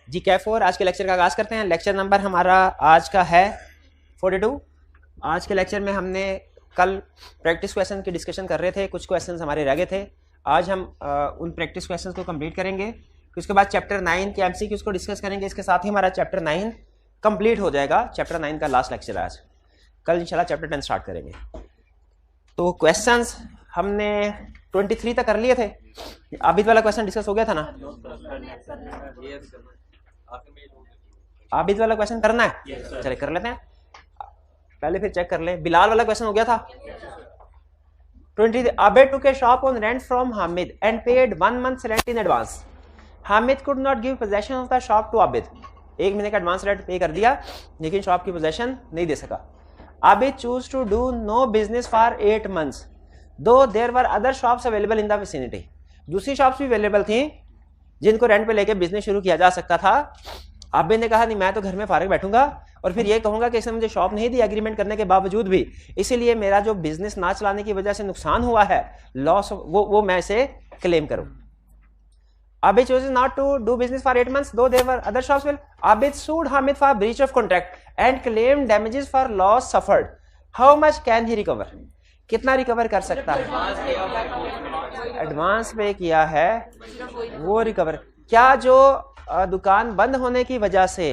जी कैफ 4 आज के लेक्चर का आगाज़ करते हैं। लेक्चर नंबर हमारा आज का है 42। आज के लेक्चर में हमने कल प्रैक्टिस क्वेश्चन की डिस्कशन कर रहे थे, कुछ क्वेश्चंस हमारे रह गए थे। आज हम उन प्रैक्टिस क्वेश्चंस को कंप्लीट करेंगे, उसके बाद चैप्टर 9 के एमसीक्यूज को डिस्कस करेंगे। इसके साथ ही हमारा चैप्टर 9 कंप्लीट हो जाएगा। चैप्टर 9 का लास्ट लेक्चर है आज। कल इंशाल्लाह चैप्टर 10 स्टार्ट करेंगे। तो क्वेश्चंस हमने 23 तक कर लिए थे। आबिद वाला क्वेश्चन डिस्कस हो गया था ना? आबिद वाला क्वेश्चन करना है? चलिए कर लेते हैं, पहले फिर चेक कर लें। बिलाल वाला क्वेश्चन हो गया था। 23 Abid took a shop on rent from Hamid and paid 1 month's rent in advance. Hamid could not give possession of the shop to Abid. 1 महीने का एडवांस रेंट पे कर दिया लेकिन शॉप की पोजेशन नहीं दे सका। Abid chose to do no business for 8 months though there were other shops available in the vicinity. दूसरी शॉप्स भी अवेलेबल थी जिनको रेंट पे लेके बिजनेस शुरू किया जा सकता था। आबिद ने कहा नहीं, मैं तो घर में फारिग बैठूंगा और फिर ये कहूंगा कि इसने मुझे शॉप नहीं दी एग्रीमेंट करने के बावजूद भी, इसीलिए मेरा जो बिजनेस ना चलाने की वजह से नुकसान हुआ है, लॉस, वो मैं इसे क्लेम करूं। Abid chose not to do business for 8 months though there were other shops available. Abid sued Hamid for breach of contract and claimed damages for loss suffered. How much can he recover? कितना recover कर सकता है? Advance पे किया है वो recover. क्या जो दुकान बंद होने की वजह से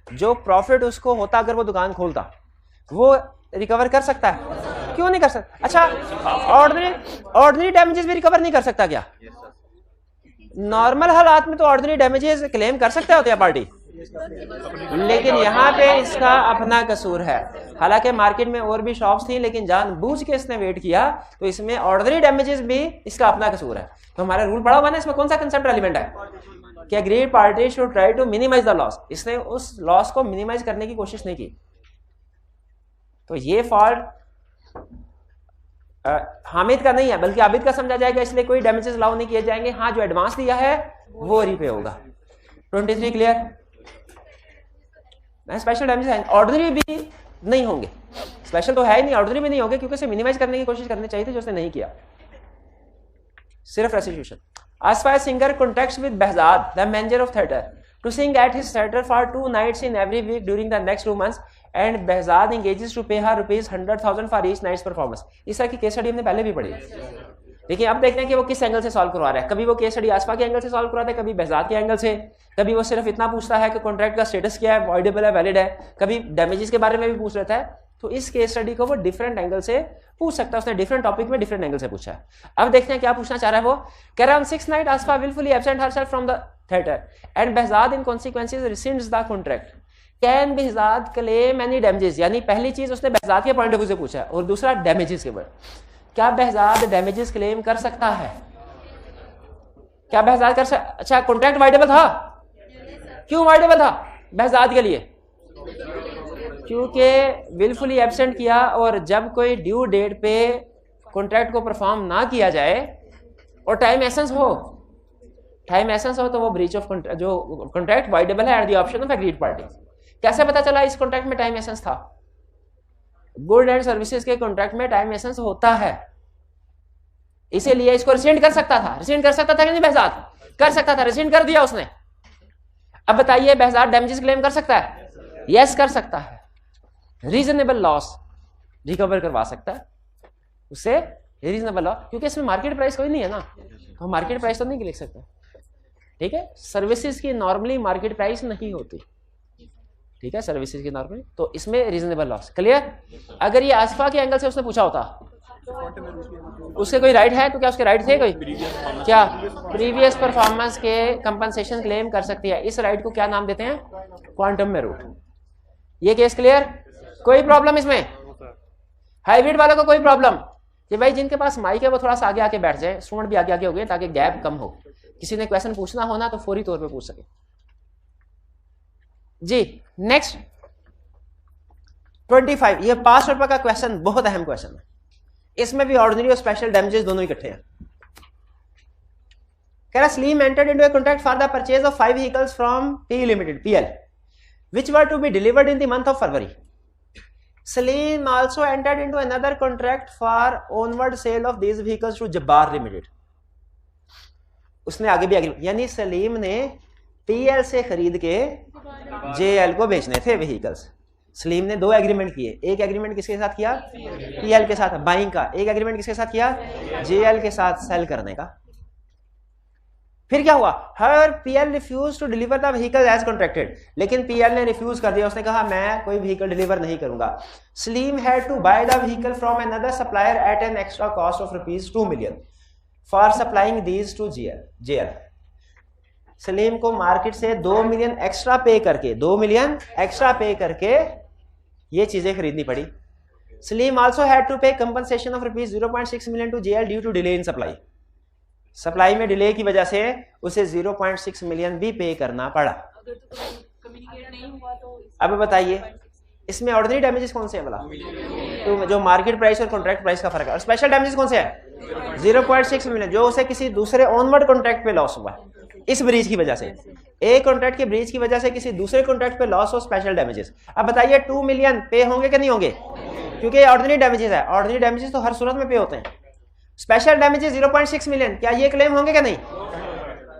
जो प्रॉफिट उसको होता अगर वो दुकान खोलता, वो रिकवर कर सकता है? क्यों नहीं कर सकता? अच्छा, ऑर्डिनरी डैमेजेस भी रिकवर नहीं कर सकता क्या? नॉर्मल हालात में तो ऑर्डिनरी डैमेजेस क्लेम कर सकता होता है पार्टी, लेकिन यहाँ पे इसका अपना कसूर है। हालांकि मार्केट में और भी शॉप्स थी लेकिन जानबूझ के इसने वेट किया, तो इसमें ऑर्डिनरी डैमेजेस भी इसका अपना कसूर है। तो हमारा रूल पड़ा हुआ ना, इसमें कौन सा कंसेप्ट रेलिवेंट है कि aggrieved party should try to minimise the loss. इसने उस लॉस को मिनिमाइज करने की कोशिश नहीं की, तो ये फॉल्ट हामिद का नहीं है बल्कि आबिद का समझा जाएगा, इसलिए कोई डैमेजेस अलाउ नहीं किए जाएंगे। हाँ, जो एडवांस दिया है वो रीपे होगा। 23 क्लियर? स्पेशल डैमेजेस ऑर्डिनरी भी नहीं होंगे, स्पेशल तो है ही नहीं, ऑर्डिनरी भी नहीं होंगे क्योंकि उसे मिनिमाइज करने की कोशिश करनी चाहिए थी जो उसने नहीं किया, सिर्फ restitution. Asfa singer contacts with Behzad, the manager of theatre, to sing at his theatre for 2 nights in every week during the next 2 months, and Behzad engages to pay her ₹100,000 for each night's performance. इस तरह की case study हमने पहले भी पढ़ी। देखिए अब देखते हैं कि वो किस एंगल से सॉल्व करवा रहा है। कभी वो केस स्टडी आसफा के एंगल से सॉल्व करवाता है, कभी बेहजाद के एंगल से, कभी वो सिर्फ इतना पूछता है कि कॉन्ट्रैक्ट का स्टेटस क्या है, वॉइडेबल है, वैलिड है, कभी डैमेजेस के बारे में भी पूछ लेता है। तो इस केस स्टडी को वो डिफरेंट एंगल से पूछ सकता है, उसने डिफरेंट टॉपिक में डिफरेंट एंगल से पूछा है। अब देखते हैं क्या पूछना चाह रहा है वो। कह रहा है, on 6th night Asfa willfully absent herself from the theatre and Behzad in consequences rescinds the contract. Can Behzad claim any damages? यानी पहली चीज उसने बेहजाद के पॉइंट ऑफ व्यू से पूछा है और दूसरा डैमेजेस के ऊपर। क्या बेहजाद डैमेजेस क्लेम कर सकता है? क्या बेहजाद कर सकता? अच्छा, कॉन्ट्रैक्ट वाइडेबल था? क्यों वाइडेबल था बेहजाद के लिए? क्योंकि विलफुली एब्सेंट किया, और जब कोई ड्यू डेट पे कॉन्ट्रैक्ट को परफॉर्म ना किया जाए और टाइम एसेंस हो तो वो ब्रीच ऑफ कॉन्ट्रैक्ट, जो कॉन्ट्रैक्ट वाइडेबल है at the option of aggrieved party. कैसे पता चला इस कॉन्ट्रैक्ट में टाइम एसेंस था? गुड एंड सर्विसेज के कॉन्ट्रैक्ट में टाइम एसेंस होता है, इसीलिए इसको रिसेंड कर सकता था। रिसेंड कर सकता था कि नहीं बेहजाद? कर सकता था, रिसेंड कर दिया उसने। अब बताइए बेहजाद डैमेजेस क्लेम कर सकता है? यस कर सकता है। रीजनेबल लॉस रिकवर करवा सकता है उससे, रीजनेबल लॉस, क्योंकि इसमें मार्केट प्राइस कोई नहीं है ना, तो मार्केट प्राइस तो नहीं लिख सकते। ठीक है, सर्विसेज की नॉर्मली मार्केट प्राइस नहीं होती, ठीक है, सर्विसेज की नॉर्मली, तो इसमें रीजनेबल लॉस। क्लियर? अगर ये आसफा के एंगल से उसने पूछा होता, उसके कोई राइट है तो क्या उसके राइट थे कोई? क्या प्रीवियस परफॉर्मेंस के कंपनसेशन क्लेम कर सकती है? इस राइट को क्या नाम देते हैं? क्वांटम में रूट। ये केस क्लियर? कोई प्रॉब्लम इसमें? हाइब्रिड वालों को कोई प्रॉब्लम कि भाई जिनके पास माइक है वो थोड़ा सा आगे आके बैठ जाए, स्टूडेंट भी आगे आगे हो गए ताकि गैप कम हो, किसी ने क्वेश्चन पूछना हो ना तो फौरी तौर पे पूछ सके। जी नेक्स्ट 25, ये पास पेपर का क्वेश्चन बहुत अहम क्वेश्चन है। इसमें भी ऑर्डिनरी और स्पेशल डैमेजेस दोनों इकट्ठे हैं। कह रहा Salim entered into a contract for the purchase of 5 vehicles from P limited PL which were to be delivered in the month of February. Salim also entered into another contract for onward sale of these vehicles to Jabbar Limited. उसने आगे भी आगे, यानी सलीम ने PL से खरीद के JL को बेचने थे व्हीकल्स। सलीम ने 2 एग्रीमेंट किए। एक एग्रीमेंट किसके साथ किया? पीएल के साथ बाइंग का। एक एग्रीमेंट किसके साथ किया? जेएल के साथ सेल करने का। फिर क्या हुआ? हर PL refuse to deliver the vehicle as contracted, लेकिन पीएल ने रिफ्यूज कर दिया। उसने कहा मैं कोई व्हीकल डिलीवर नहीं करूंगा। Salim had to buy the vehicle from another supplier at an extra cost of ₹2 million for supplying these to JL. Salim को मार्केट से 2 मिलियन एक्स्ट्रा पे करके 2 मिलियन एक्स्ट्रा पे करके ये चीजें खरीदनी पड़ी। Salim also had to pay compensation of ₹0.6 million to JL due to delay in supply. Supply में डिले की वजह से उसे 0.6 मिलियन भी पे करना पड़ा। कम्युनिकेट नहीं हुआ तो अब बताइए इसमें ऑर्डिनरी डैमेजेस कौन से है वाला? तो जो मार्केट प्राइस और कॉन्ट्रैक्ट प्राइस का फर्क है। और स्पेशल डैमेजेस कौन से है? 0.6 मिलियन, जो उसे किसी दूसरे ऑनवर्ड कॉन्ट्रैक्ट पे लॉस हुआ इस ब्रीच की वजह से। एक कॉन्ट्रैक्ट के ब्रीच की वजह से किसी दूसरे कॉन्ट्रैक्ट पे लॉस हो, स्पेशल डैमेजेस। अब बताइए 2 मिलियन पे होंगे कि नहीं होंगे? क्योंकि ऑर्डिनरी डैमेजेस है। ऑर्डिनरी डैमेजेस तो हर सूरत में पे होते हैं। स्पेशल डैमेजेस 0.6 मिलियन, क्या ये क्लेम होंगे क्या नहीं?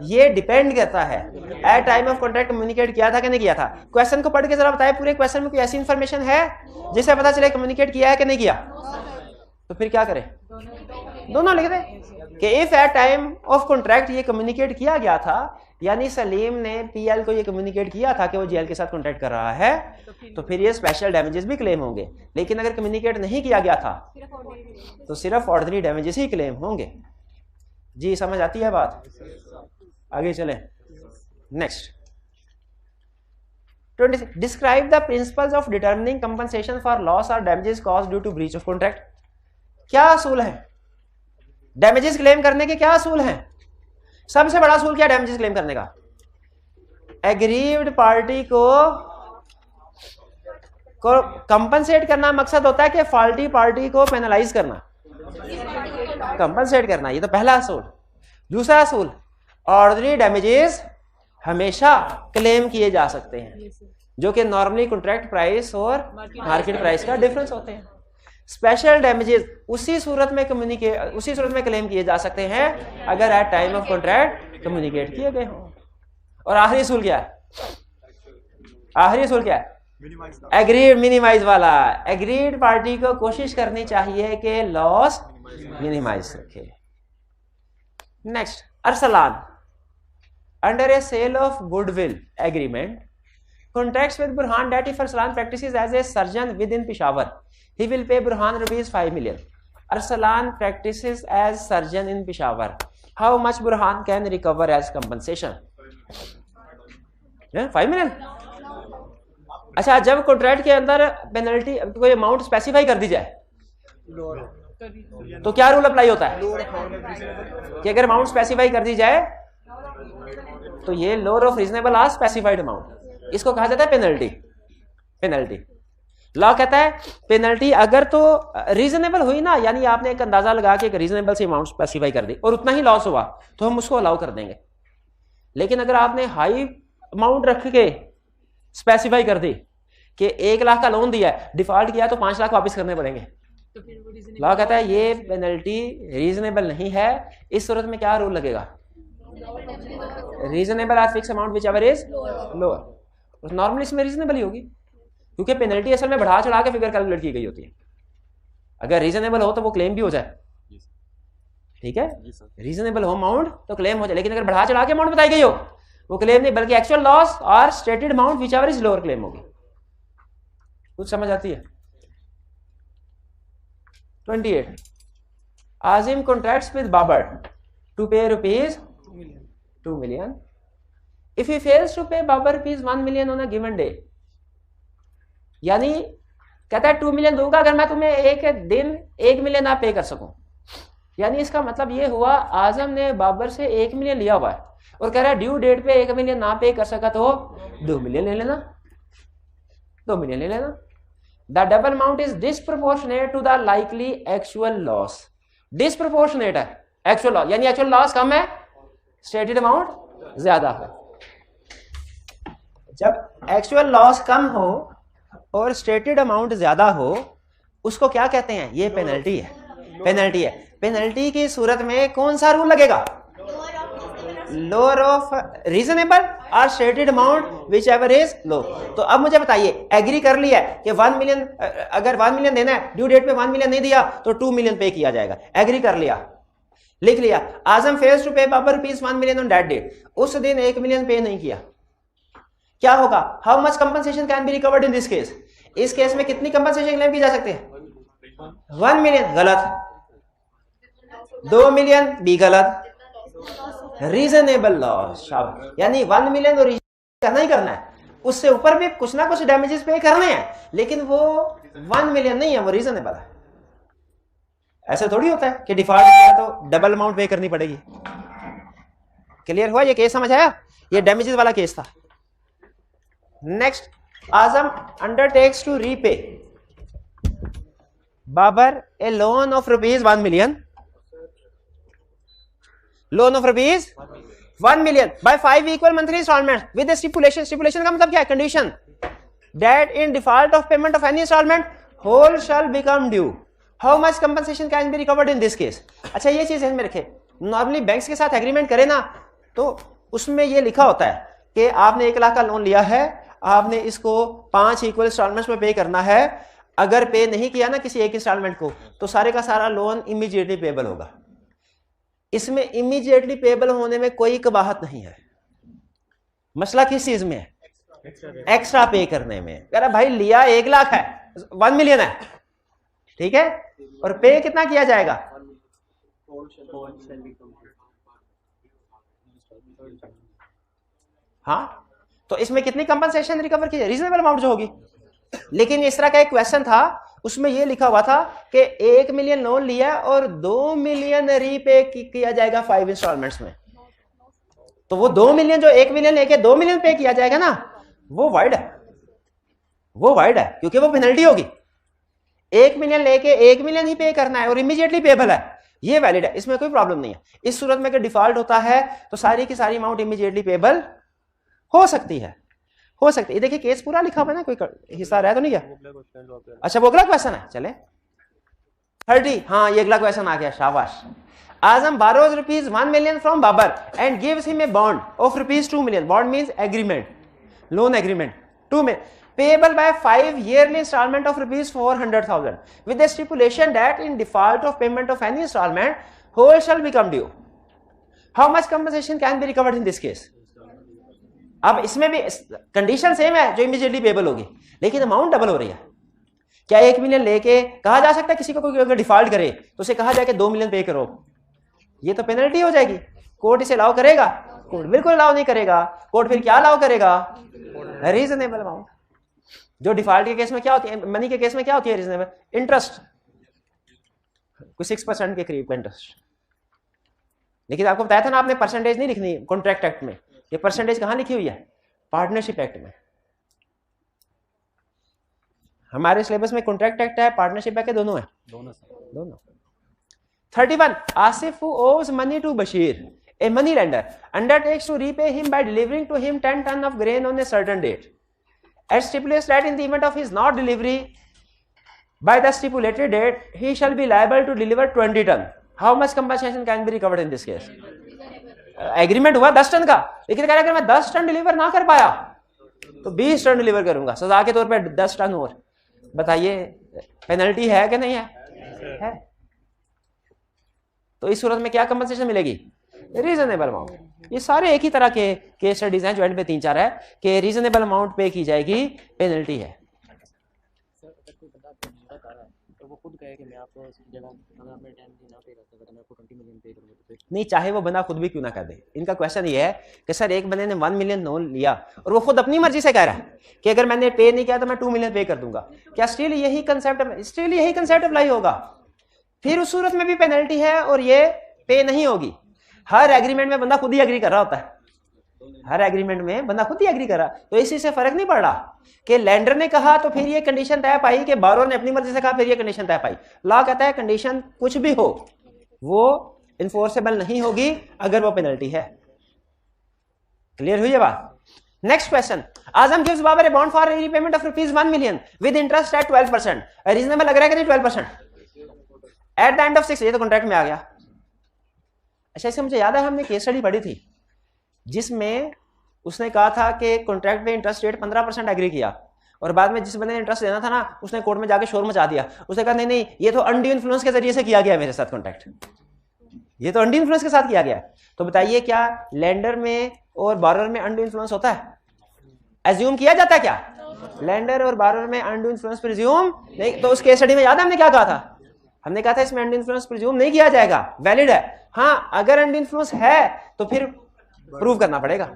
ये डिपेंड करता है at time of contract communicate किया था कि नहीं किया था। क्वेश्चन को पढ़ के जरा बताए पूरे क्वेश्चन में कोई ऐसी इंफॉर्मेशन है जिससे पता चले कम्युनिकेट किया है कि नहीं किया? तो फिर क्या करें? दोनों लिख दे कि if at time of contract ये कम्युनिकेट किया गया था, यानी सलीम ने पीएल को ये कम्युनिकेट किया था कि वो जेएल के साथ कॉन्ट्रैक्ट कर रहा है, तो फिर ये स्पेशल डैमेजेस भी क्लेम होंगे। लेकिन अगर कम्युनिकेट नहीं किया गया था तो सिर्फ ऑर्डिनरी डैमेजेस ही क्लेम होंगे। जी समझ आती है बात? आगे चले। Next 26, describe the principles of determining compensation for loss और damages caused due to breach of contract. क्या असूल है डैमेजेस क्लेम करने के? क्या असूल है? सबसे बड़ा असूल क्या डैमेजेस क्लेम करने का? एग्रीव्ड पार्टी को कंपनसेट करना मकसद होता है कि फॉल्टी पार्टी को पेनलाइज करना, कंपनसेट करना। ये तो पहला असूल। दूसरा असूल, ऑर्डिनरी डैमेजेस हमेशा क्लेम किए जा सकते हैं, जो कि नॉर्मली कॉन्ट्रैक्ट प्राइस और मार्केट प्राइस का डिफरेंस होते हैं। स्पेशल डैमेजेस उसी सूरत में क्लेम किए जा सकते हैं अगर at time of contract communicate किए गए हों। और आखिरी असूल क्या है? आखिरी असूल क्या है? एग्रीड मिनिमाइज वाला। एग्रीड पार्टी को कोशिश करनी चाहिए कि लॉस मिनिमाइज रखे। Next, Arsalan under a sale of goodwill agreement contracts with Burhan that if Arsalan practices as a surgeon within Peshawar, he will pay Burhan ₹5 million. Arsalan practices as surgeon in Peshawar. How much Burhan can recover as compensation? 5 million. अच्छा, जब contract के अंदर penalty कोई amount specify कर दी जाए तो क्या rule apply होता है कि अगर अमाउंट स्पेसिफाई कर दी जाए तो ये लोअर ऑफ रीजनेबल आज स्पेसिफाइड अमाउंट, इसको कहा जाता है पेनल्टी। पेनल्टी लॉ कहता है पेनल्टी अगर तो रीजनेबल हुई ना, यानी आपने एक अंदाजा लगा के एक रीजनेबल सी अमाउंट स्पेसिफाई कर दी और उतना ही लॉस हुआ तो हम उसको अलाउ कर देंगे। लेकिन अगर आपने हाई अमाउंट रख के स्पेसिफाई कर दी कि 1 लाख का लोन दिया है, डिफॉल्ट किया तो 5 लाख वापस करने पड़ेंगे, लॉ कहता है ये पेनल्टी रीजनेबल नहीं है। इस सूरत में क्या रूल लगेगा? Reasonable eight fix amount whichever is lower. Normally इसमें रीजनेबल ही होगी क्योंकि पेनल्टी असल में बढ़ा चढ़ा के फिगर कैलकुलेट की गई होती है। अगर रीजनेबल हो तो वो क्लेम भी हो जाए, ठीक है, रीजनेबल हो अमाउंट तो क्लेम हो जाए। लेकिन अगर बढ़ा चढ़ा के अमाउंट बताई गई हो वो क्लेम नहीं, बल्कि एक्चुअल लॉस और stated amount whichever is lower claim होगी। कुछ समझ आती है? 28, आजिम कॉन्ट्रैक्ट्स विद बाबर टू पे ₹2 million. If he fails to pay Babar ₹1 million on a given day, यानी कहता है 2 मिलियन दूंगा अगर मैं तुम्हें एक दिन 1 मिलियन ना पे कर सकूं। यानी इसका मतलब ये हुआ आजम ने बाबर से 1 मिलियन लिया हुआ है और कह रहा है ड्यू डेट पे 1 मिलियन ना पे कर सका तो 2 मिलियन ले लेना, 2 मिलियन ले लेना। The double amount is disproportionate to the likely actual loss. Disproportionate है एक्चुअल लॉस, यानी एक्चुअल लॉस कम है, स्टेटेड अमाउंट ज्यादा है। जब एक्चुअल लॉस कम हो और स्टेटेड अमाउंट ज्यादा हो उसको क्या कहते हैं? ये पेनल्टी है। पेनल्टी है। पेनल्टी की सूरत में कौन सा रूल लगेगा? Lower of reasonable or stated amount whichever is low. तो अब मुझे बताइए, एग्री कर लिया कि 1 मिलियन, अगर 1 मिलियन देना है, ड्यू डेट पे 1 मिलियन नहीं दिया तो 2 मिलियन पे किया जाएगा, एग्री कर लिया, लिख लिया। आजम fails to pay Babar ₹1 million on that date, उस दिन 1 मिलियन पे नहीं किया, क्या होगा? How much compensation can be recovered in this case? इस केस में कितनी कंपनसेशन क्लेम की जा सकती है? 1 मिलियन, गलत। 2 मिलियन भी गलत। रीजनेबल लॉस, यानी 1 मिलियन तो करना ही करना है, उससे ऊपर भी कुछ ना कुछ डैमेजेस पे करने हैं, लेकिन वो 1 मिलियन नहीं है, वो रीजनेबल है। ऐसा थोड़ी होता है कि डिफॉल्ट किया तो डबल अमाउंट पे करनी पड़ेगी। क्लियर हुआ? ये केस समझ आया? ये डैमेजेस वाला केस था। Next, Azam undertakes to repay Babar a loan of ₹1 million, loan of ₹1 million by 5 equal monthly instalment with stipulation. Stipulation का मतलब क्या है? Condition that in default of payment of any instalment whole shall become due. How much compensation can be recovered in this case? अच्छा, ये चीज ध्यान में रखें, नॉर्मली बैंक्स के साथ एग्रीमेंट करें ना, तो उसमें ये लिखा होता है कि आपने 1 लाख का लोन लिया है, आपने इसको 5 इक्वल इंस्टॉलमेंट्स में पे करना है। अगर पे नहीं किया ना किसी एक इंस्टॉलमेंट को, तो सारे का सारा लोन इमीडिएटली पेबल होगा। इसमें इमीडिएटली पेबल होने में कोई कबाहत नहीं है। मसला किस चीज में है? एक्स्ट्रा पे करने में। कह रहा भाई लिया 1 लाख है, 1 मिलियन है, ठीक है, और पे कितना किया जाएगा? हाँ, तो इसमें कितनी कंपनसेशन रिकवर की? रीजनेबल अमाउंट जो होगी। लेकिन इस तरह का एक क्वेश्चन था, उसमें यह लिखा हुआ था कि 1 मिलियन लोन लिया और 2 मिलियन रीपे किया जाएगा 5 इंस्टॉलमेंट्स में। तो वो 2 मिलियन जो 1 मिलियन लेके 2 मिलियन पे किया जाएगा ना, वो वाइड है, वो वाइड है, क्योंकि वो पेनल्टी होगी। 1 मिलियन लेके 1 मिलियन ही पे करना है और इमीडिएटली पेबल है, ये वैलिड है, इसमें कोई प्रॉब्लम नहीं है। इस सूरत में अगर डिफॉल्ट होता है तो सारी की सारी अमाउंट इमीडिएटली पेबल हो सकती है, हो सकती है। देखिए केस पूरा लिखा हुआ है ना, कोई हिस्सा रहा तो नहीं है? अच्छा, वो अगला क्वेश्चन है, चले 30। हाँ, ये अगला क्वेश्चन आ गया, शाबाश। आजम borrows ₹1 million from Babar and gives him a bond of ₹2 million. Bond means agreement, loan agreement. 2 million payable by 5 yearly installment of ₹400,000 with the stipulation that in default of payment of any installment, whole shall become due. How much compensation can be recovered in this case? अब इसमें भी condition same है जो immediately payable होगी, लेकिन amount double हो रही है। क्या 1 मिलियन लेके कहा जा सकता है किसी को, कोई अगर डिफॉल्ट करे तो उसे कहा जाए कि 2 मिलियन पे करो? ये तो पेनल्टी हो जाएगी। कोर्ट इसे अलाउ करेगा? कोर्ट बिल्कुल अलाउ नहीं करेगा। कोर्ट फिर क्या अलाउ करेगा? Reasonable amount. जो डिफॉल्ट के केस में क्या होती है, मनी के केस में क्या होती है रीजनेबल? इंटरेस्ट, कुछ 6% के करीब का इंटरेस्ट। लेकिन आपको बताया था ना, आपने परसेंटेज नहीं लिखनी कॉन्ट्रैक्ट एक्ट में। ये परसेंटेज कहां लिखी हुई है? पार्टनरशिप एक्ट में। हमारे सिलेबस में कॉन्ट्रैक्ट एक्ट है, पार्टनरशिप एक्ट है, दोनों है, दोनों। 31 Asif who owes money to Bashir, a money lender, undertakes to repay him by delivering to him 10 tons of grain on a certain date. It stipulates that in the event of his not delivery by the stipulated date, he shall be liable to deliver 20 tons. How much compensation can be recovered in this case? Agreement हुआ 10 ton का, लेकिन कह रहा है अगर मैं 10 ton deliver ना कर पाया तो 20 टन डिलीवर करूंगा, सजा के तौर पे 10 टन और। बताइए पेनल्टी है कि नहीं है? तो इस सूरत में क्या कंपनसेशन मिलेगी? Reasonable amount. ये सारे एक ही तरह के केस स्टडीज हैं, ज्वाइंट पे 3-4 है कि रीजनेबल अमाउंट पे की जाएगी, पेनल्टी है। तो वो खुद कहे कि मैं आपको जगह अगर मैं 10 दिन ना पे करता तो मैं आपको 20 मिलियन पे करूंगा, तो नहीं, चाहे वो बंदा खुद भी क्यों ना कर दे। इनका क्वेश्चन ये है कि सर एक बंदे ने 1 मिलियन लोन लिया और वो खुद अपनी मर्जी से कह रहा है कि अगर मैंने पे नहीं किया तो मैं 2 मिलियन पे कर दूंगा, क्या स्टिल यही कंसेप्ट अप्लाई होगा? फिर उस सूरत में भी पेनल्टी है और ये पे नहीं होगी। हर एग्रीमेंट में बंदा खुद ही एग्री कर रहा होता है, हर एग्रीमेंट में बंदा खुद ही एग्री कर रहा, तो इसी से फर्क नहीं पड़ रहा कि लेंडर ने कहा तो फिर ये कंडीशन तय पाई, कि बारो ने अपनी मर्जी से कहा फिर ये कंडीशन तय पाई। लॉ कहता है कंडीशन कुछ भी हो वो इन्फोर्सेबल नहीं होगी अगर वो पेनल्टी है। क्लियर हुई है बात? Next question, Azam gives Babar a bond for repayment of ₹1 million with interest at 12%। Reasonable लग रहा है कि नहीं 12%? एट द एंड ऑफ 6, ये तो कॉन्ट्रैक्ट में आ गया। अच्छा, इससे मुझे याद है हमने केस स्टडी पढ़ी थी जिसमें उसने कहा था कि कॉन्ट्रैक्ट पे इंटरेस्ट रेट 15% एग्री किया, और बाद में जिस बंदे ने इंटरेस्ट देना था ना, उसने कोर्ट में जाके शोर मचा दिया। उसने कहा नहीं नहीं, ये तो अनड्यू इन्फ्लुएंस के जरिए से किया गया है मेरे साथ कॉन्ट्रैक्ट, ये तो अनड्यू इन्फ्लुएंस के साथ किया गया है। तो बताइए क्या लेंडर में और बारर में अनड्यू इन्फ्लुएंस होता है? एज्यूम किया जाता है क्या? लेंडर और बारर में अनड्यू इन्फ्लुएंस प्रिज्यूम नहीं। तो उस केस स्टडी में याद है हमने क्या कहा था? हमने कहा था इसमें अनड्यू इन्फ्लुएंस प्रिज्यूम नहीं किया जाएगा, वैलिड है। हाँ, अगर अनड्यू इन्फ्लुएंस है तो फिर प्रूव करना पड़ेगा,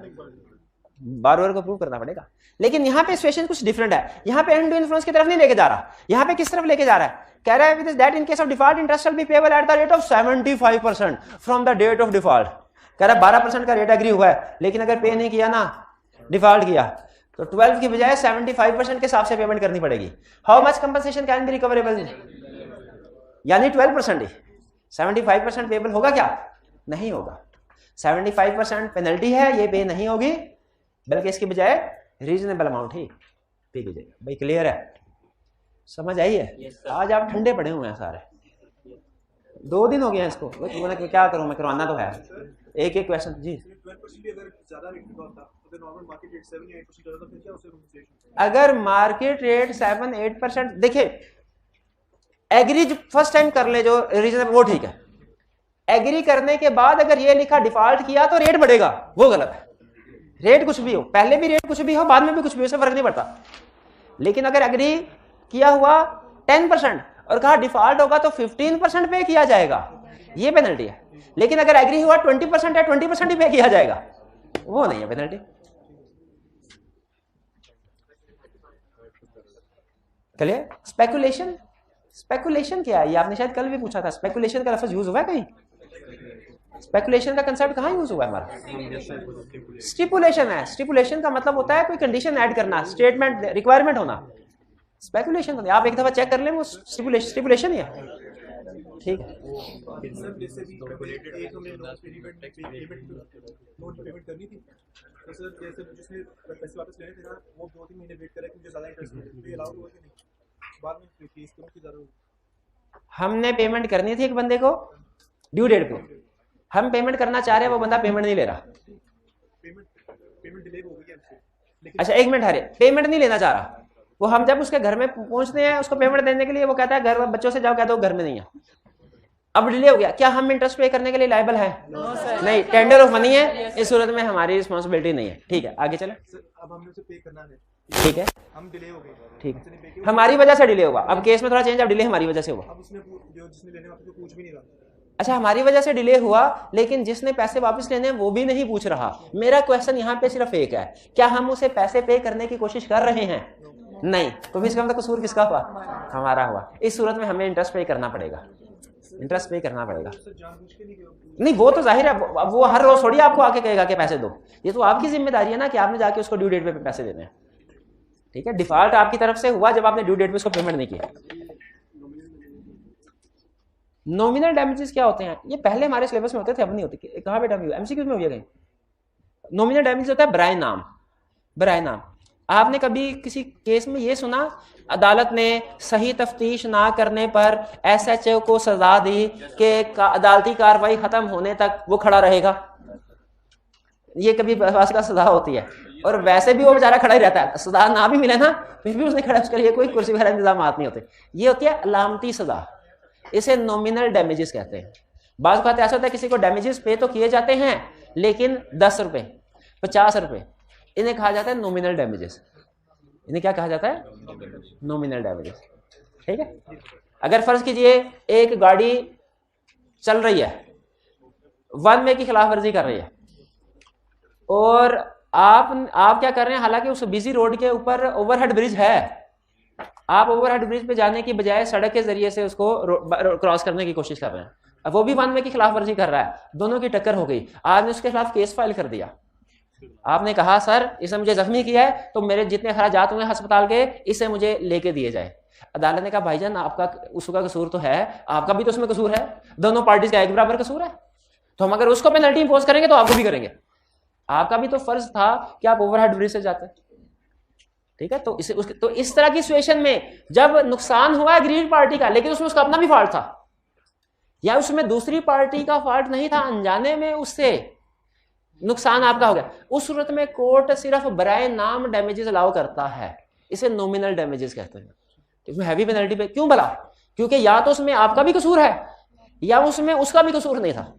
बारोवर को प्रूव करना पड़ेगा। लेकिन यहाँ पे सिचुएशन कुछ डिफरेंट है। यहाँ पे अनड्यू इन्फ्लुएंस की तरफ नहीं लेके जा रहा, यहाँ पे किस तरफ लेके जा रहा है? कह रहा है with that in case of default interest shall be payable at the rate of 75% from the date of default. कह रहा है 12% का रेट एग्री हुआ है, लेकिन अगर पे नहीं किया ना, डिफॉल्ट किया, तो 12 की बजाय 75% के हिसाब से पेमेंट करनी पड़ेगी। How much compensation can B recoverable? यानी 12% ही। 75% पेबल होगा क्या? नहीं होगा। 75% पेनल्टी है, ये पे नहीं होगी, बल्कि इसकी बजाय रीजनेबल अमाउंट ही पे की जाएगी। भाई क्लियर है? समझ आई है? आज आप ठंडे पड़े हुए हैं सारे, 2 दिन हो गए हैं इसको। क्या करूं मैं, करवाना तो है। एक एक क्वेश्चन जी। अगर मार्केट रेट 7-8%, देखिए एग्री फर्स्ट टाइम कर ले जो रीजनेबल, वो ठीक है। एग्री करने के बाद अगर ये लिखा डिफॉल्ट किया तो रेट बढ़ेगा, वो गलत है। रेट कुछ भी हो, पहले भी रेट कुछ भी हो, बाद में भी कुछ भी हो, उससे फर्क नहीं पड़ता। लेकिन अगर एग्री किया हुआ 10% और कहा डिफॉल्ट होगा तो 15% पे किया जाएगा, ये पेनल्टी है। लेकिन अगर एग्री हुआ 20% है, 20% ही पे किया जाएगा, वो नहीं है पेनल्टी। क्लियर? स्पेकुलेशन, स्पेकुलेशन क्या है? ये आपने शायद कल भी पूछा था। स्पेकुलेशन का लफ्ज यूज हुआ है कहीं? स्पेकुलेशन का कंसेप्ट कहां यूज हुआ है हमारा? स्टिपुलेशन है। स्टिपुलेशन का मतलब होता है कोई कंडीशन ऐड करना, स्टेटमेंट, रिक्वायरमेंट होना। स्पेकुलेशन तो नहीं, आप एक दफा चेक कर लें, वो स्टिपुलेशन ही है। ठीक है। हमने पेमेंट करनी थी एक बंदे को ड्यू डेट पे, हम पेमेंट करना चाह रहे हैं, वो बंदा पेमेंट नहीं ले रहा। अच्छा एक मिनट, हरे पेमेंट नहीं लेना चाह रहा वो। हम जब उसके घर में पहुंचते हैं उसको पेमेंट देने के लिए, वो कहता है घर बच्चों से जाओ कह दो घर में नहीं है। अब डिले हो गया, क्या हम इंटरेस्ट पे करने के लिए लायबल है? नहीं, टेंडर ऑफ मनी है, इस सूरत में हमारी रिस्पॉन्सिबिलिटी नहीं है। ठीक है, आगे चले। अब हमने उसे पे करना है, ठीक है, हम डिले हो गए, ठीक है, हमारी वजह से डिले होगा। अब केस में थोड़ा चेंज, अब डिले हमारी वजह से हुआ। अब उसने जो जिसने लेने वाले पूछ भी नहीं रहा। अच्छा, हमारी वजह से डिले हुआ, लेकिन जिसने पैसे वापस लेने वो भी नहीं पूछ रहा। मेरा क्वेश्चन यहाँ पे सिर्फ एक है, क्या हम उसे पैसे पे करने की कोशिश कर रहे हैं? नहीं, तो फिर इसका मतलब कसूर किसका हुआ? हमारा हुआ। इस सूरत में हमें इंटरेस्ट पे करना पड़ेगा, इंटरेस्ट पे करना पड़ेगा। नहीं, वो तो जाहिर है, वो हर रोज थोड़ी आपको आके कहेगा कि पैसे दो। ये तो आपकी जिम्मेदारी है ना कि आपने जाके उसको ड्यू डेट पे पैसे देने हैं। ठीक है, डिफॉल्ट आपकी तरफ से हुआ जब आपने ड्यू डेट पे उसको पेमेंट नहीं किया। नॉमिनल डैमेजेस क्या होते हैं? ये पहले हमारे सिलेबस में होते थे, अब नहीं होते। कहाँ पे डैमेज एमसीक्यू में हुआ कहीं? नॉमिनल डैमेज होता है बराए नाम। बराए नाम आपने कभी किसी केस में ये सुना अदालत ने सही तफ्तीश ना करने पर एसएचओ को सजा दी कि अदालती कार्रवाई खत्म होने तक वो खड़ा रहेगा? ये कभी बहस का सजा होती है, और वैसे भी वो बेचारा खड़ा ही रहता है। सजा ना भी मिले ना, फिर भी उसने खड़ा, उसके लिए कोई कुर्सी वगैरह इंतजाम नहीं होते। ये होती है अलामती सजा, इसे नॉमिनल डैमेजेस कहते हैं। बाज़ औक़ात ऐसा होता है किसी को डैमेजेस पे तो किए जाते हैं, लेकिन 10 रुपए 50 रुपए, इन्हें कहा जाता है नॉमिनल डैमेजेस। इन्हें क्या कहा जाता है? Nominal damages. ठीक है, अगर फर्ज कीजिए एक गाड़ी चल रही है, 1 वे की खिलाफ वर्जी कर रही है, और आप क्या कर रहे हैं, हालांकि उस बिजी रोड के ऊपर ओवरहेड ब्रिज है, आप ओवरहेड ब्रिज पे जाने की बजाय सड़क के जरिए से उसको क्रॉस करने की कोशिश कर रहे हैं। अब वो भी 1 वे की खिलाफ वर्जी कर रहा है, दोनों की टक्कर हो गई, आपने उसके खिलाफ केस फाइल कर दिया। आपने कहा सर इसने मुझे जख्मी किया है, तो मेरे जितने खर्चात हुए अस्पताल के, इसे मुझे लेके दिए जाए। अदालत ने कहा भाईजान आपका उसका कसूर तो है, आपका भी तो उसमें कसूर है, दोनों पार्टीज का एक बराबर कसूर है, तो हम अगर उसको पेनल्टी इंपोज करेंगे तो आपको भी करेंगे। आपका भी तो फर्ज था कि आप ओवरहेड ब्रिज से जाते। ठीक है, तो इस तरह की सिचुएशन में जब नुकसान हुआ एग्रीड पार्टी का, लेकिन उसमें उसका अपना भी फॉल्ट था, या उसमें दूसरी पार्टी का फॉल्ट नहीं था, अनजाने में उससे नुकसान आपका हो गया। उस सूरत में कोर्ट सिर्फ बराए नाम डैमेजेस अलाउ करता है, इसे नॉमिनल डैमेजेस कहते हैं। इसमें हैवी पेनल्टी पे क्यों भला? क्योंकि या तो उसमें आपका भी कसूर है या उसमें उसका भी कसूर नहीं था।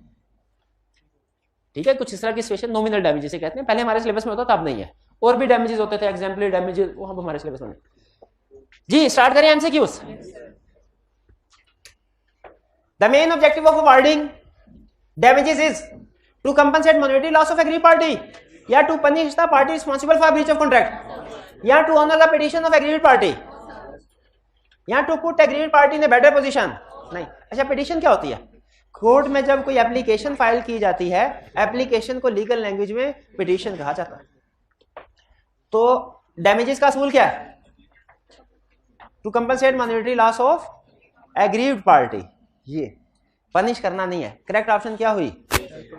ठीक है, कुछ इस तरह की सिचुएशन नॉमिनल डैमेजेस से कहते हैं। पहले हमारे सिलेबस में होता था, अब नहीं है। और भी डैमेजेस होते थे, एग्जाम्पलरी डैमेजेस, वो हम हमारे सिलेबस में। जी स्टार्ट करें MCQs. The main objective of awarding damages is to compensate monetary loss of aggrieved party, या to punish the party responsible for breach of contract, या to honour the petition of aggrieved party, या to put aggrieved party in a better position. नहीं, अच्छा petition क्या होती है? Court में जब कोई एप्लीकेशन फाइल की जाती है, एप्लीकेशन को लीगल लैंग्वेज में पिटीशन कहा जाता है। तो डैमेजेस का असूल क्या है? To compensate monetary loss of aggrieved party, ये पनिश करना नहीं है। करेक्ट ऑप्शन क्या हुई?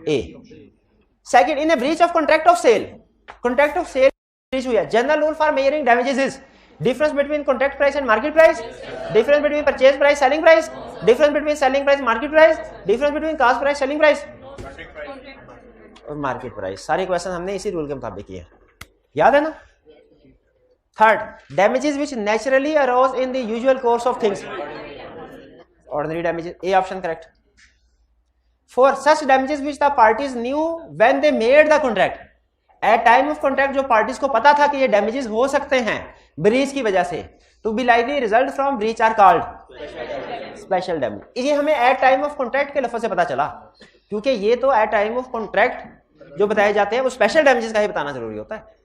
A. Second, in a breach of contract of sale, contract of sale breach हुई है। General rule for measuring damages is difference between contract price and market price, difference between purchase price selling price, difference between selling price market price, difference between cost price selling price और market price। सारे question हमने इसी rule के मुताबिक किए, याद है ना? Third, damages which naturally arose in the usual course of things, ordinary damages, A option correct। For such damages which the parties knew when they made the contract, at time of contract जो parties को पता था कि ये damages हो सकते हैं breach की वजह से, to be likely result from breach are called special damage। ये हमें at time of contract के लफ्ज़ से पता चला, क्योंकि ये तो at time of contract जो बताए जाते हैं वो special damages का ही बताना जरूरी होता है।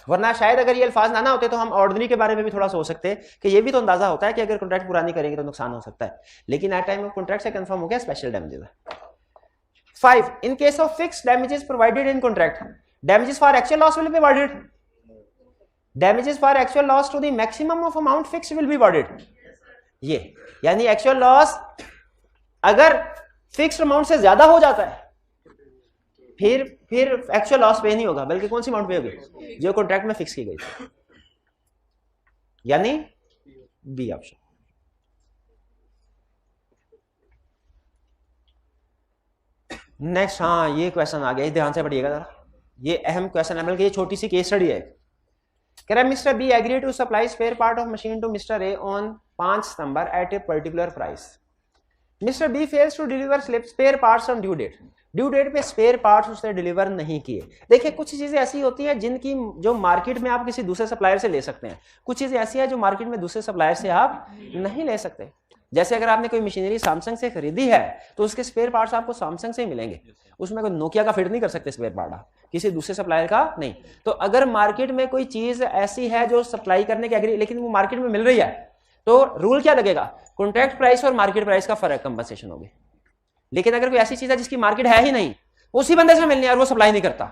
वरना शायद अगर ये अल्फाज ना होते तो हम ऑर्डिनरी के बारे में भी थोड़ा सोच सकते कि ये भी तो अंदाजा होता है कि अगर कॉन्ट्रैक्ट पूरा नहीं करेंगे तो नुकसान हो सकता है, लेकिन एट टाइम ऑफ कॉन्ट्रैक्ट से कंफर्म हो गया स्पेशल डैमेजेस है। 5, in case of fixed damages provided in contract, damages for actual loss will be awarded, damages for actual loss to the maximum of amount fixed will be awarded। ये यानी actual loss अगर fixed amount से ज्यादा हो जाता है फिर actual loss पे नहीं होगा, बल्कि कौन सी अमाउंट पे होगी? जो कॉन्ट्रैक्ट में फिक्स की गई थी, यानी बी ऑप्शन। नेक्स्ट, हाँ ये क्वेश्चन आ गया, ध्यान से पढ़िएगा जरा, ये अहम क्वेश्चन है, बल्कि ये छोटी सी केस स्टडी है। कह रहा है mister B agree to supply spare part of machine to mister A on 5 September at a particular price. Mister B fails to deliver spare parts on due date, due date पे spare parts उसने deliver नहीं किए। देखिए कुछ चीजें ऐसी होती हैं जिनकी जो मार्केट में आप किसी दूसरे सप्लायर से ले सकते हैं, कुछ चीजें ऐसी है जो मार्केट में दूसरे सप्लायर से आप नहीं ले सकते। जैसे अगर आपने कोई मशीनरी सैमसंग से खरीदी है तो उसके स्पेयर पार्ट्स आपको सैमसंग से ही मिलेंगे, उसमें कोई नोकिया का फिट नहीं कर सकते स्पेयर पार्ट आप, किसी दूसरे सप्लायर का नहीं। तो अगर मार्केट में कोई चीज ऐसी है जो सप्लाई करने की एग्री लेकिन वो मार्केट में मिल रही है, तो रूल क्या लगेगा? कॉन्ट्रैक्ट प्राइस और मार्केट प्राइस का फर्क कंपनसेशन होगी। लेकिन अगर कोई ऐसी चीज है जिसकी मार्केट है ही नहीं, उसी बंदे से मिलनी है और वो सप्लाई नहीं करता,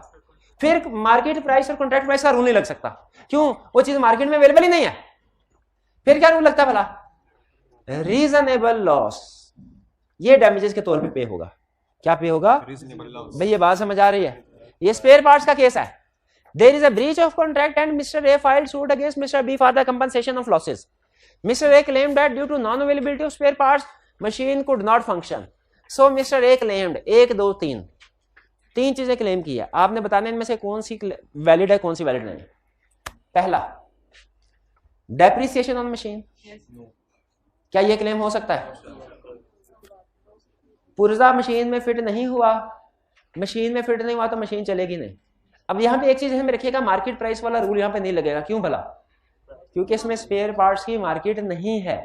फिर मार्केट प्राइस और कॉन्ट्रैक्ट प्राइस का रूल नहीं लग सकता। क्यों? वो चीज मार्केट में अवेलेबल ही नहीं है। फिर क्या रूल लगता है भला? रीजनेबल लॉस, ये डैमेजेस के तौर पे पे होगा। क्या पे होगा भाई? ये बात समझ आ रही है? ये स्पेयर पार्ट्स का केस है। There is a breach of contract and mister A filed suit against mister B for the compensation of losses. Mister A claimed that due to non availability of spare parts machine could not function. So mister A claimed 1 2 3 तीन चीजें claim की है। आपने बताने इनमें से कौन सी valid है कौन सी वैलिड नहीं। पहला, डेप्रिसिएशन ऑन मशीन, क्या यह क्लेम हो सकता है? पुर्जा मशीन में फिट नहीं हुआ, मशीन में फिट नहीं हुआ तो मशीन चलेगी नहीं। अब यहां पे एक चीज में रखिएगा, मार्केट प्राइस वाला रूल यहां पे नहीं लगेगा। क्यों भला? क्योंकि इसमें स्पेयर पार्ट्स की मार्केट नहीं है,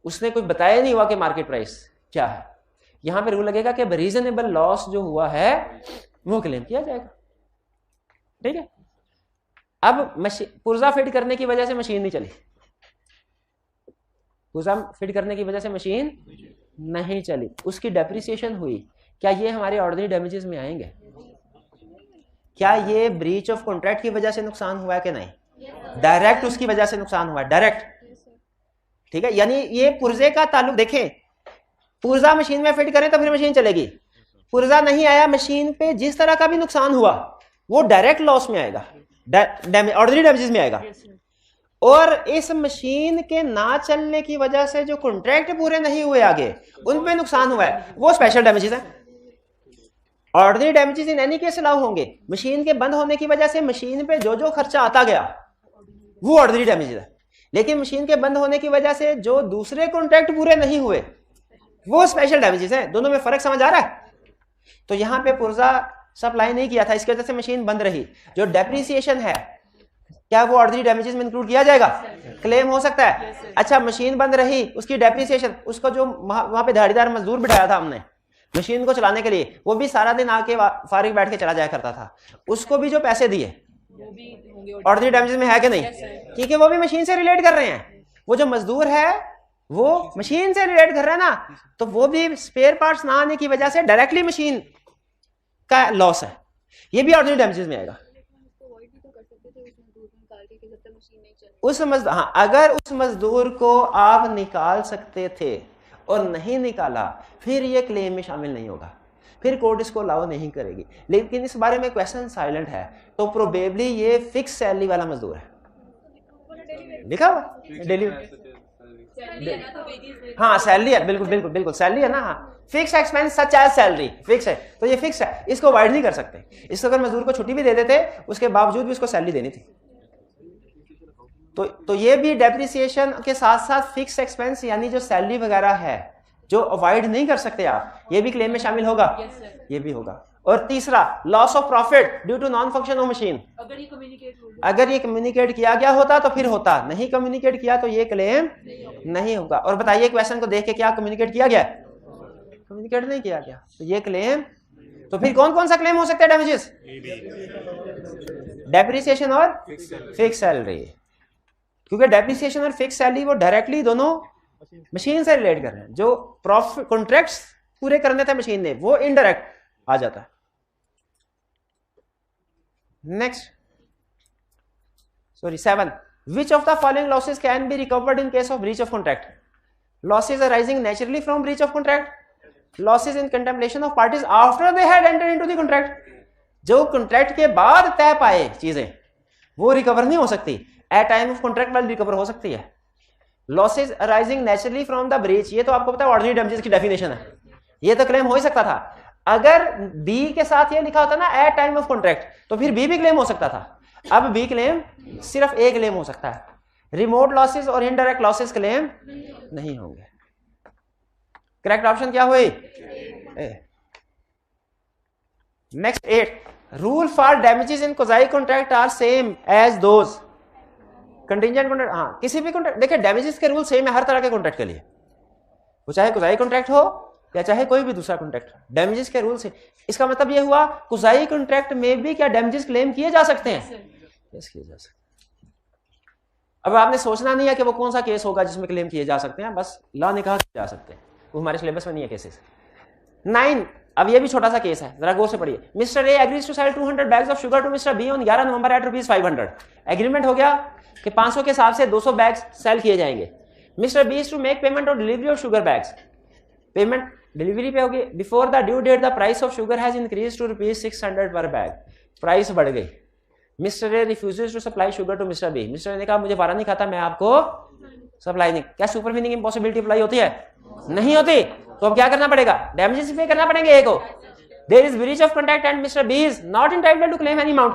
उसने कुछ बताया नहीं हुआ कि मार्केट प्राइस क्या है। यहां पे रूल लगेगा कि रीजनेबल लॉस जो हुआ है वो क्लेम किया जाएगा। ठीक है। अब पुर्जा फिट करने की वजह से मशीन नहीं चली, पुर्जा फिट करने की वजह से मशीन नहीं चली, उसकी डेप्रिसिएशन हुई, क्या ये हमारे ऑर्डिनरी डैमेजेस में आएंगे? क्या ये ब्रीच ऑफ कॉन्ट्रैक्ट की वजह से नुकसान हुआ है कि नहीं? डायरेक्ट उसकी वजह से नुकसान हुआ है, डायरेक्ट। ठीक है, यानी ये पुर्जे का ताल्लुक देखें, पुर्जा मशीन में फिट करें तो फिर मशीन चलेगी, पुर्जा नहीं आया मशीन पे, जिस तरह का भी नुकसान हुआ वो डायरेक्ट लॉस में आएगा, ऑर्डिनरी डैमेजेस में आएगा। और इस मशीन के ना चलने की वजह से जो कॉन्ट्रैक्ट पूरे नहीं हुए आगे उन पे नुकसान हुआ है, वो स्पेशल डैमेजेस है। Ordinary damages in any case allow होंगे। मशीन के बंद होने की वजह से मशीन पे जो जो खर्चा आता गया वो ऑर्डिनरी डैमेजेस है, लेकिन मशीन के बंद होने की वजह से जो दूसरे कॉन्ट्रैक्ट पूरे नहीं हुए वो स्पेशल डैमेजेस हैं। दोनों में फर्क समझ आ रहा है? तो यहां पे पुर्जा सप्लाई नहीं किया था, इसकी वजह से मशीन बंद रही। जो डेप्रिसिएशन है क्या वो ऑर्डिनरी डैमेजेस में इंक्लूड किया जाएगा? क्लेम हो सकता है। अच्छा, मशीन बंद रही, उसकी डेप्रिसिएशन, उसको जो वहां पे दिहाड़ीदार मजदूर बिठाया था हमने मशीन को चलाने के लिए, वो भी सारा दिन आके फारिग बैठ के चला जाया करता था, उसको भी जो पैसे दिए ऑर्डिनरी डैमेजेस में है कि नहीं? क्योंकि वो भी मशीन से रिलेट कर रहे हैं। वो जो मजदूर है वो मशीन से रिलेट कर रहा है ना, तो वो भी स्पेयर पार्ट्स ना आने की वजह से डायरेक्टली मशीन का लॉस है, ये भी ऑर्डिनरी डैमेजेस में आएगा। हाँ, अगर उस मजदूर को आप निकाल सकते थे और नहीं निकाला फिर ये क्लेम में शामिल नहीं होगा, फिर कोर्ट इसको अलाउ नहीं करेगी। लेकिन इस बारे में क्वेश्चन साइलेंट है, तो प्रोबेबली ये फिक्स सैलरी वाला मजदूर है। लिखा हुआ डेली, हाँ सैलरी है, बिल्कुल बिल्कुल बिल्कुल सैलरी है ना। हाँ, fix expense such as salary fix है, तो ये फिक्स है, इसको अवॉइड नहीं कर सकते। इसको अगर मजदूर को छुट्टी भी दे देते उसके बावजूद भी उसको सैलरी देनी थी। तो ये भी डेप्रिसिएशन के साथ साथ फिक्स एक्सपेंस यानी जो सैलरी वगैरह है जो अवॉइड नहीं कर सकते आप, ये भी क्लेम में शामिल होगा। ये भी होगा। और तीसरा, loss of profit due to non function of machine. अगर ये कम्युनिकेट किया गया होता तो फिर होता, नहीं कम्युनिकेट किया तो ये क्लेम नहीं होगा। और बताइए क्वेश्चन को देख के क्या कम्युनिकेट किया गया? कम्युनिकेट नहीं किया गया, तो ये क्लेम। तो फिर कौन कौन सा क्लेम हो सकता है डैमेजेस? डेप्रिसिएशन और फिक्स सैलरी, क्योंकि डेप्रिसिएशन और फिक्स सैलरी वो डायरेक्टली दोनों मशीन से रिलेट कर रहे हैं। जो प्रॉफिट कॉन्ट्रैक्ट्स पूरे करने थे मशीन ने वो इनडायरेक्ट आ जाता है। Next, sorry 7, which of the following losses can be recovered in case of breach of contract? Losses arising naturally from breach of contract, losses in contemplation of parties after they had entered into the contract. जो contract के बाद तय पाए चीजें वो recover नहीं हो सकती, एट टाइम ऑफ कॉन्ट्रैक्ट वाली रिकवर हो सकती है। Losses arising naturally from the breach, ये तो आपको पता है ऑर्डिनरी डैमेजेस की डेफिनेशन है, ये तो क्लेम हो ही सकता था। अगर बी के साथ ये लिखा होता ना एट टाइम ऑफ कॉन्ट्रैक्ट, तो फिर बी भी क्लेम हो सकता था। अब बी क्लेम सिर्फ ए क्लेम हो सकता है, रिमोट लॉसेस और इनडायरेक्ट लॉसेस क्लेम नहीं होंगे। करेक्ट ऑप्शन क्या हुई? Next 8, rule for damages in quasi contract are same as those contingent contract. हाँ, किसी भी कॉन्ट्रैक्ट, देखिए डैमेजेस के रूल सेम है हर तरह के कॉन्ट्रैक्ट के लिए, वो चाहे कुजाई कॉन्ट्रैक्ट हो या चाहे कोई भी दूसरा कॉन्ट्रैक्ट, डैमेजेस के रूल से। इसका मतलब ये हुआ कुजाई कॉन्ट्रैक्ट में भी क्या डैमेजेस क्लेम किए जा सकते हैं? यस, किए जा सकते हैं। अब आपने सोचना नहीं है कि वो कौन सा केस होगा जिसमें क्लेम किए जा सकते हैं, बस लॉ ने कहा किए जा सकते हैं, वो हमारे सिलेबस में नहीं है केसेस। 9, अब ये भी छोटा सा केस है, जरा गौर से पढ़िए। Mister A agrees to sell 200 bags of sugar to mister B on 11 November at ₹500। Agreement हो गया कि 500 के हिसाब से 200 बैग्स सेल किए जाएंगे। Mister B is to make payment on delivery of sugar bags, payment delivery पे होगी। Before the due date the price of sugar has increase to ₹600 per bag, प्राइस बढ़ गई। Mister A refuses to supply sugar to mister B, mister A ने कहा मुझे वारा नहीं खाता, मैं आपको सप्लाई नहीं। क्या सुपरवीनिंग इम्पॉसिबिलिटी अप्लाई होती है? नहीं होती। तो अब क्या करना पड़ेगा? डैमेजेस पे करना पड़ेंगे ए को। There is breach of contract and mister B is not entitled to claim any amount,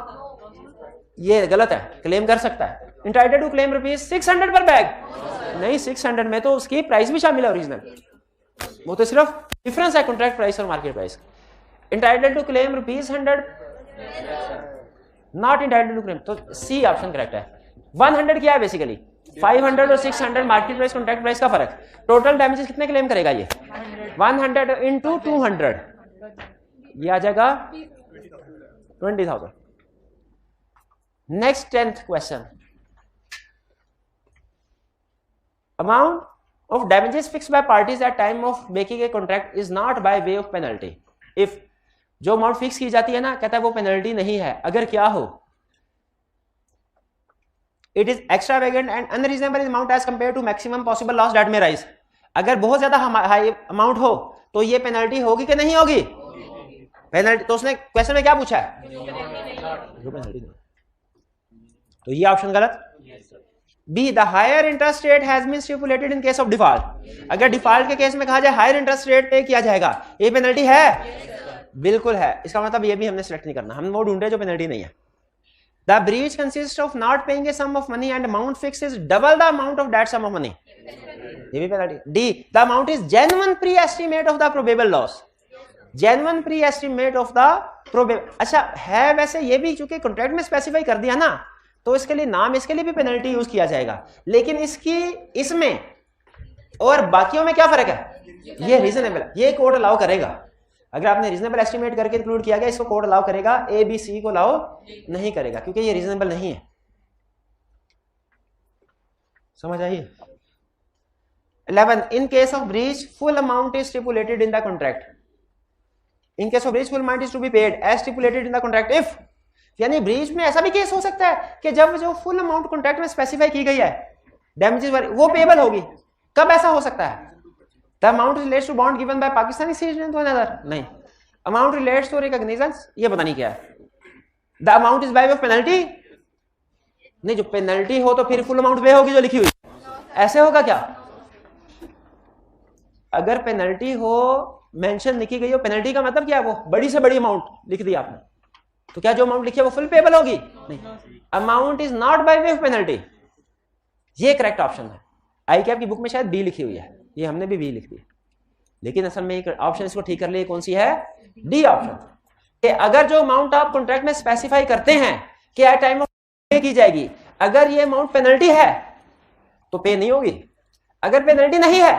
ये गलत है, क्लेम कर सकता है। Entitled to claim ₹600 per bag, नहीं 600 में तो उसकी प्राइस भी शामिल है ओरिजिनल, वो तो सिर्फ डिफरेंस है कॉन्ट्रैक्ट प्राइस और market price. Entitled to claim ₹100, not entitled to claim, तो सी ऑप्शन करेक्ट है। 100 क्या है बेसिकली? 500 और 600 मार्केट प्राइस कॉन्ट्रैक्ट प्राइस का फर्क। टोटल डैमेजेस कितने क्लेम करेगा ये? 100 इंटू 200, ये आ जाएगा 20,000। Next 10th question, amount of damages fixed by parties at time of making a contract is not by way of penalty if, जो amount fix की जाती है ना, कहता है वो पेनल्टी नहीं है अगर क्या हो, it is extravagant and unreasonable in amount as compared to maximum possible loss that may rise। अगर बहुत ज्यादा हाई अमाउंट हो तो ये पेनल्टी होगी कि नहीं होगी? पेनल्टी, तो उसने क्वेश्चन में क्या पूछा है? पेनल्टी नहीं, तो ये ऑप्शन गलत। B, the higher interest rate has been stipulated in case of default. अगर डिफॉल्ट के केस में कहा जाए हायर इंटरेस्ट रेट पे किया जाएगा, ये पेनल्टी है? बिल्कुल है, इसका मतलब ये भी हमने सेलेक्ट नहीं करना, हम वो ढूंढे जो पेनल्टी नहीं है। The breach consist of not paying a sum of money and amount fix is double the amount of that sum of money, ये भी penalty. D the amount is genuine pre estimate of the probable loss, genuine pre estimate of the probable. अच्छा है वैसे ये भी, चूंकि contract में specify कर दिया ना, तो इसके लिए नाम, इसके लिए भी पेनल्टी यूज किया जाएगा, लेकिन इसकी इसमें और बाकियों में क्या फर्क है, ये रीजनेबल, ये कोड अलाउ करेगा। अगर आपने रीजनेबल एस्टिमेट करके इंक्लूड किया गया, इसको कोड अलाउ करेगा, ए बी सी को अलाउ नहीं करेगा, क्योंकि ये रीजनेबल नहीं है। समझ आई? 11 in case of breach full amount is stipulated in the contract, in case of breach full amount is to be paid as stipulated in the contract if, यानी ब्रीच में ऐसा भी केस हो सकता है कि जब जो फुल अमाउंट कॉन्ट्रैक्ट में स्पेसिफाई की गई है डैमेजेस वाली, वो पेएबल होगी। कब ऐसा हो सकता है? The amount relates to bond given by Pakistani citizen to another, नहीं, अमाउंट रिलेट्स टू रिकॉग्निजेंस, ये पता नहीं क्या है। The amount is by way of penalty, नहीं, जो पेनल्टी हो तो फिर फुल अमाउंट पे होगी जो लिखी हुई, ऐसे होगा क्या? अगर पेनल्टी हो, मेंशन लिखी गई हो, पेनल्टी का मतलब क्या है, वो बड़ी से बड़ी अमाउंट लिख दी आपने, तो क्या जो अमाउंट लिखी है वो फुल पेबल होगी? नहीं, amount is not bye way of penalty, ये करेक्ट ऑप्शन है। आई कैप की बुक में शायद बी लिखी हुई है, ये हमने भी बी लिख दी, लेकिन असल में एक ऑप्शन इसको ठीक कर लिए, कौन सी है? D option. कि अगर जो अमाउंट आप कॉन्ट्रैक्ट में स्पेसिफाई करते हैं कि एट टाइम ऑफ पे की जाएगी, अगर ये अमाउंट पेनल्टी है तो पे नहीं होगी। अगर पेनल्टी नहीं है,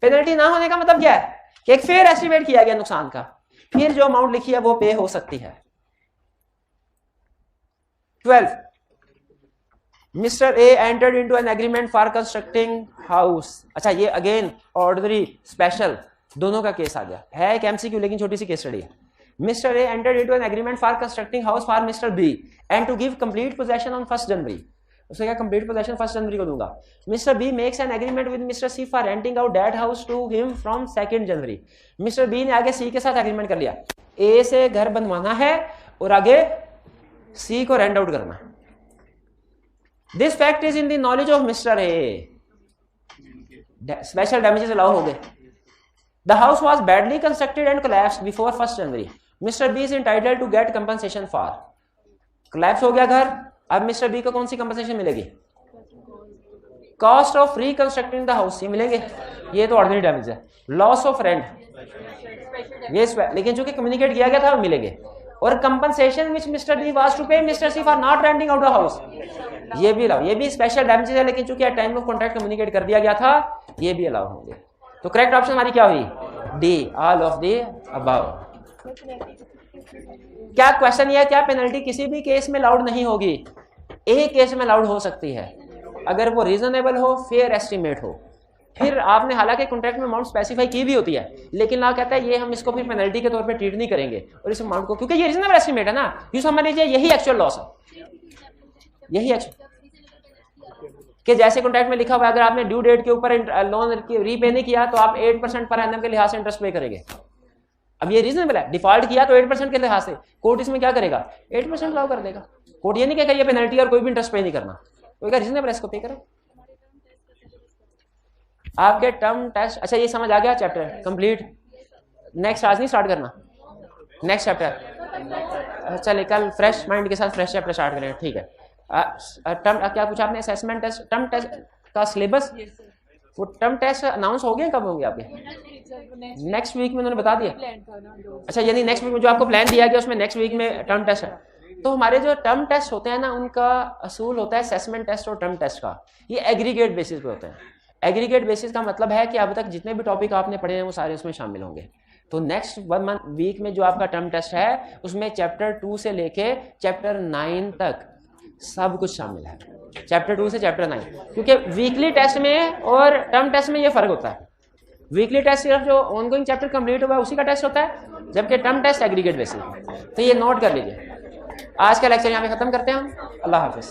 पेनल्टी ना होने का मतलब क्या है कि एक फेयर एस्टिमेट किया गया नुकसान का, फिर जो अमाउंट लिखी है वो पे हो सकती है। 12 mister A entered into an agreement for constructing house. अच्छा, ये अगेन ऑर्डिनरी स्पेशल दोनों का केस आ गया है, एक एमसीक्यू लेकिन छोटी सी केस स्टडी है। Mister A entered into an agreement for constructing house for mister B and to give complete possession on 1 January. उसने क्या कंप्लीट पोजेशन 1 जनवरी को दूंगा। Mister B makes an agreement with mister C for renting out that house to him from 2 January. Mister B ने आगे सी के साथ agreement कर लिया, ए से घर बनवाना है और आगे सी को रेंट आउट करना। This fact is in the knowledge of mister A, special damages allow हो गए। The house was badly constructed and collapsed before 1 January. Mister B is entitled to get compensation for, collapse हो गया घर, अब mister B को कौन सी compensation मिलेगी? Cost of reconstructing the house, ये मिलेंगे, ये तो ऑर्डिनरी डैमेज है। लॉस ऑफ रेंट, ये लेकिन चूंकि कम्युनिकेट किया गया था वो मिलेंगे। और compensation which mister D was to pay mister C for not renting out the house, ये भी अलाउ, ये भी स्पेशल डैमेजेस है, लेकिन चूंकि at time of contract communicate कर दिया गया था, ये भी अलाउ होंगे। तो करेक्ट ऑप्शन हमारी क्या हुई? D, all of the above. क्या क्वेश्चन ये, क्या पेनल्टी किसी भी केस में अलाउड नहीं होगी? एक केस में अलाउड हो सकती है, अगर वो रीजनेबल हो, फेयर एस्टिमेट हो। फिर आपने हालांकि कॉन्ट्रैक्ट में अमाउंट स्पेसिफाई की भी होती है, लेकिन लॉ कहता है ये हम इसको फिर पेनल्टी के तौर पे ट्रीट नहीं करेंगे, और इस अमाउंट को, क्योंकि ये रीजनेबल एस्टिमेट है ना, यूं समझ लीजिए यही एक्चुअल लॉस है, यही एक्चुअल, कि जैसे कॉन्ट्रैक्ट में लिखा हुआ है अगर आपने ड्यू डेट के ऊपर लोन रीपे नहीं किया तो आप 8% पर एनम के लिहाज से इंटरेस्ट पे करेंगे। अब ये रीजनेबल है, डिफॉल्ट किया तो 8% के लिहाज से कोर्ट इसमें क्या करेगा? 8% अलाउ कर देगा। कोर्ट ये नहीं कहेगा ये पेनल्टी और कोई भी इंटरेस्ट पे नहीं करना, तो रीजनेबल है, इसको पे करो। आपके टर्म टेस्ट, अच्छा ये समझ आ गया, चैप्टर कंप्लीट। नेक्स्ट आज नहीं स्टार्ट करना, नेक्स्ट चैप्टर चले, कल फ्रेश माइंड के साथ फ्रेश चैप्टर स्टार्ट करें, ठीक है। टर्म क्या पूछा आपने? असेसमेंट टेस्ट, टर्म टेस्ट का सिलेबस, वो टर्म टेस्ट अनाउंस हो गए, कब होंगे आपके? नेक्स्ट वीक में उन्होंने बता दिया। अच्छा, यानी नेक्स्ट वीक में जो आपको प्लान दिया गया उसमें नेक्स्ट वीक में टर्म टेस्ट है। तो हमारे जो टर्म टेस्ट होते हैं ना, उनका असूल होता है असेसमेंट टेस्ट और टर्म टेस्ट का, ये एग्रीगेट बेसिस पे होते हैं। एग्रीगेट बेसिस का मतलब है कि अब तक जितने भी टॉपिक आपने पढ़े हैं वो सारे उसमें शामिल होंगे। तो नेक्स्ट 1 मंथ वीक में जो आपका टर्म टेस्ट है उसमें चैप्टर 2 से लेके चैप्टर 9 तक सब कुछ शामिल है, चैप्टर 2 से चैप्टर 9। क्योंकि वीकली टेस्ट में और टर्म टेस्ट में ये फर्क होता है। वीकली टेस्ट सिर्फ जो ऑनगोइंग चैप्टर कंप्लीट हुआ है उसी का टेस्ट होता है, जबकि टर्म टेस्ट एग्रीगेट बेसिस। तो ये नोट कर लीजिए। आज का लेक्चर यहाँ पे खत्म करते हैं हम। अल्लाह हाफिज।